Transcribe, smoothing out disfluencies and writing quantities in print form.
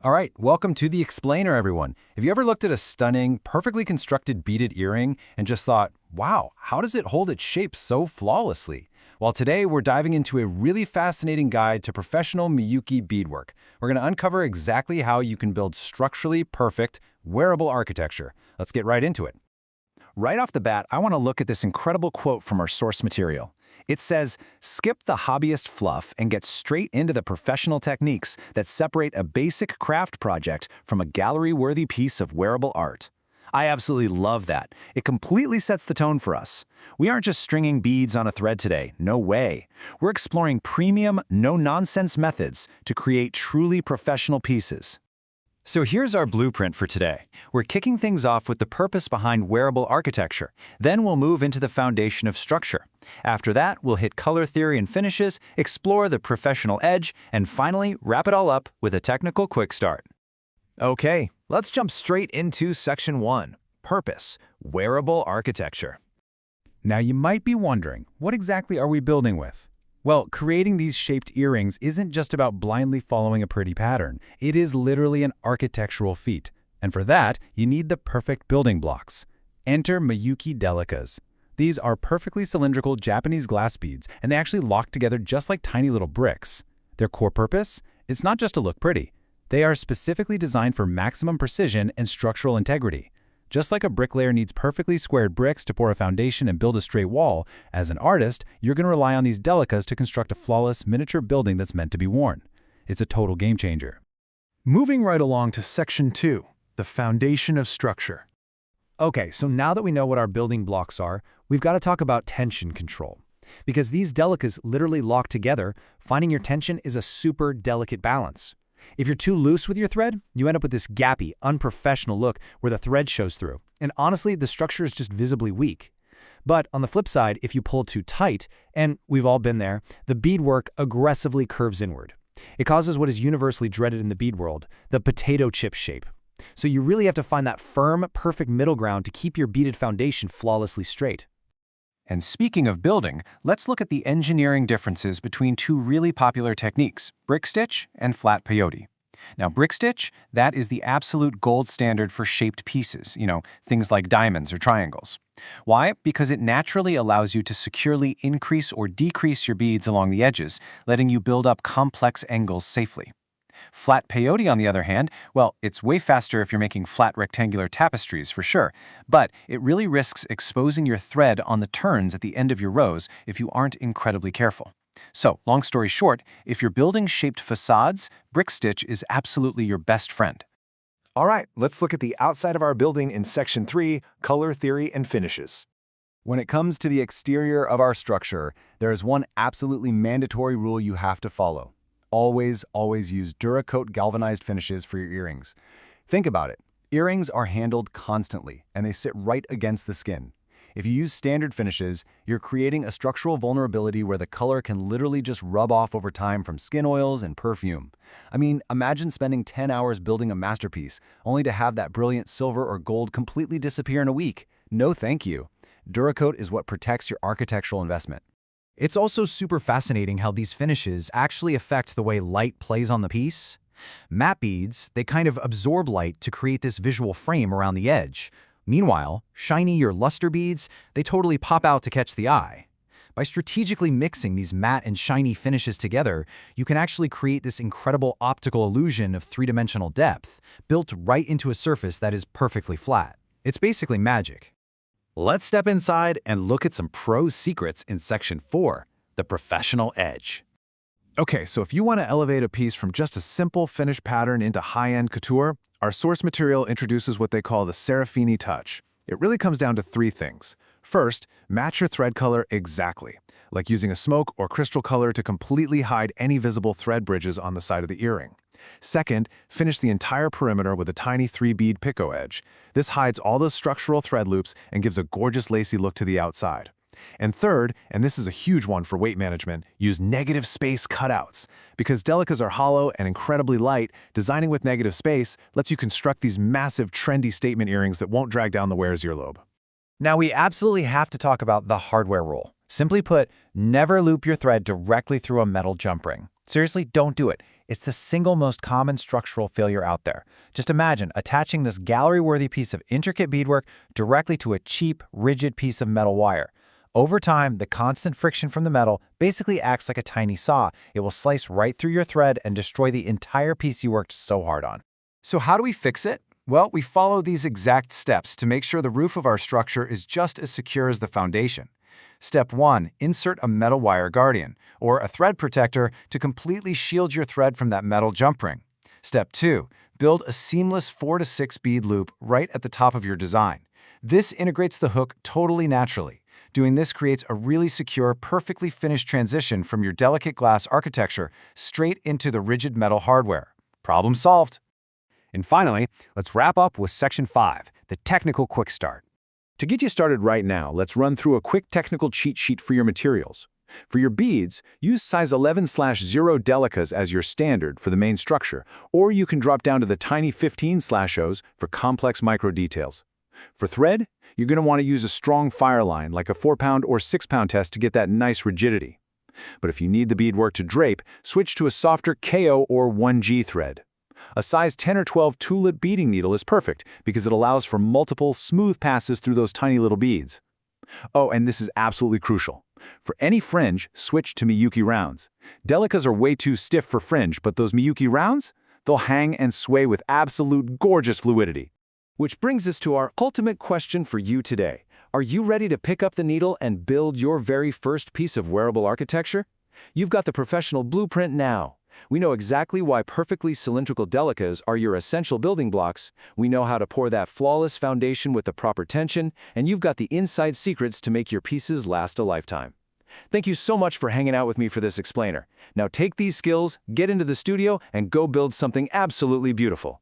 All right, welcome to the Explainer, everyone. Have you ever looked at a stunning, perfectly constructed beaded earring and just thought, wow, how does it hold its shape so flawlessly? Well, today we're diving into a really fascinating guide to professional Miyuki beadwork. We're going to uncover exactly how you can build structurally perfect, wearable architecture. Let's get right into it. Right off the bat, I want to look at this incredible quote from our source material. It says, skip the hobbyist fluff and get straight into the professional techniques that separate a basic craft project from a gallery-worthy piece of wearable art. I absolutely love that. It completely sets the tone for us. We aren't just stringing beads on a thread today. No way. We're exploring premium, no-nonsense methods to create truly professional pieces. So here's our blueprint for today. We're kicking things off with the purpose behind wearable architecture. Then we'll move into the foundation of structure. After that, we'll hit color theory and finishes, explore the professional edge, and finally wrap it all up with a technical quick start. Okay, let's jump straight into Section 1, Purpose, Wearable Architecture. Now you might be wondering, what exactly are we building with? Well, creating these shaped earrings isn't just about blindly following a pretty pattern. It is literally an architectural feat. And for that, you need the perfect building blocks. Enter Miyuki delicas. These are perfectly cylindrical Japanese glass beads, and they actually lock together just like tiny little bricks. Their core purpose? It's not just to look pretty. They are specifically designed for maximum precision and structural integrity. Just like a bricklayer needs perfectly squared bricks to pour a foundation and build a straight wall, as an artist, you're going to rely on these delicas to construct a flawless miniature building that's meant to be worn. It's a total game changer. Moving right along to Section 2, the foundation of structure. Okay, so now that we know what our building blocks are, we've got to talk about tension control. Because these delicas literally lock together, finding your tension is a super delicate balance. If you're too loose with your thread, you end up with this gappy, unprofessional look where the thread shows through. And honestly, the structure is just visibly weak. But on the flip side, if you pull too tight, and we've all been there, the beadwork aggressively curves inward. It causes what is universally dreaded in the bead world, the potato chip shape. So you really have to find that firm, perfect middle ground to keep your beaded foundation flawlessly straight. And speaking of building, let's look at the engineering differences between two really popular techniques, brick stitch and flat peyote. Now, brick stitch, that is the absolute gold standard for shaped pieces, things like diamonds or triangles. Why? Because it naturally allows you to securely increase or decrease your beads along the edges, letting you build up complex angles safely. Flat peyote, on the other hand, well, it's way faster if you're making flat rectangular tapestries for sure, but it really risks exposing your thread on the turns at the end of your rows if you aren't incredibly careful. So, long story short, if you're building shaped facades, brick stitch is absolutely your best friend. All right, let's look at the outside of our building in Section 3, color theory and finishes. When it comes to the exterior of our structure, there is one absolutely mandatory rule you have to follow. Always use Duracoat galvanized finishes for your earrings. Think about it. Earrings are handled constantly, and they sit right against the skin. If you use standard finishes, you're creating a structural vulnerability where the color can literally just rub off over time from skin oils and perfume. I mean, imagine spending 10 hours building a masterpiece, only to have that brilliant silver or gold completely disappear in a week. No thank you. Duracoat is what protects your architectural investment. It's also super fascinating how these finishes actually affect the way light plays on the piece. Matte beads, they kind of absorb light to create this visual frame around the edge. Meanwhile, shiny or luster beads, they totally pop out to catch the eye. By strategically mixing these matte and shiny finishes together, you can actually create this incredible optical illusion of three-dimensional depth, built right into a surface that is perfectly flat. It's basically magic. Let's step inside and look at some pro secrets in Section 4, the professional edge. Okay, so if you want to elevate a piece from just a simple finished pattern into high-end couture, our source material introduces what they call the Serafini touch. It really comes down to three things. First, match your thread color exactly, like using a smoke or crystal color to completely hide any visible thread bridges on the side of the earring. Second, finish the entire perimeter with a tiny 3-bead picot edge. This hides all those structural thread loops and gives a gorgeous lacy look to the outside. And third, and this is a huge one for weight management, use negative space cutouts. Because delicas are hollow and incredibly light, designing with negative space lets you construct these massive, trendy statement earrings that won't drag down the wearer's earlobe. Now we absolutely have to talk about the hardware rule. Simply put, never loop your thread directly through a metal jump ring. Seriously, don't do it. It's the single most common structural failure out there. Just imagine attaching this gallery-worthy piece of intricate beadwork directly to a cheap, rigid piece of metal wire. Over time, the constant friction from the metal basically acts like a tiny saw. It will slice right through your thread and destroy the entire piece you worked so hard on. So how do we fix it? Well, we follow these exact steps to make sure the roof of our structure is just as secure as the foundation. Step 1. Insert a metal wire guardian, or a thread protector, to completely shield your thread from that metal jump ring. Step 2. Build a seamless 4 to 6 bead loop right at the top of your design. This integrates the hook totally naturally. Doing this creates a really secure, perfectly finished transition from your delicate glass architecture straight into the rigid metal hardware. Problem solved. And finally, let's wrap up with Section 5, the technical quick start. To get you started right now, let's run through a quick technical cheat sheet for your materials. For your beads, use size 11/0 delicas as your standard for the main structure, or you can drop down to the tiny 15/0s for complex micro details. For thread, you're going to want to use a strong fire line like a 4-pound or 6-pound test to get that nice rigidity. But if you need the beadwork to drape, switch to a softer KO or 1G thread. A size 10 or 12 tulip beading needle is perfect because it allows for multiple, smooth passes through those tiny little beads. Oh, and this is absolutely crucial. For any fringe, switch to Miyuki rounds. Delicas are way too stiff for fringe, but those Miyuki rounds? They'll hang and sway with absolute gorgeous fluidity. Which brings us to our ultimate question for you today. Are you ready to pick up the needle and build your very first piece of wearable architecture? You've got the professional blueprint now. We know exactly why perfectly cylindrical delicas are your essential building blocks. We know how to pour that flawless foundation with the proper tension, and you've got the inside secrets to make your pieces last a lifetime. Thank you so much for hanging out with me for this explainer. Now take these skills, get into the studio, and go build something absolutely beautiful.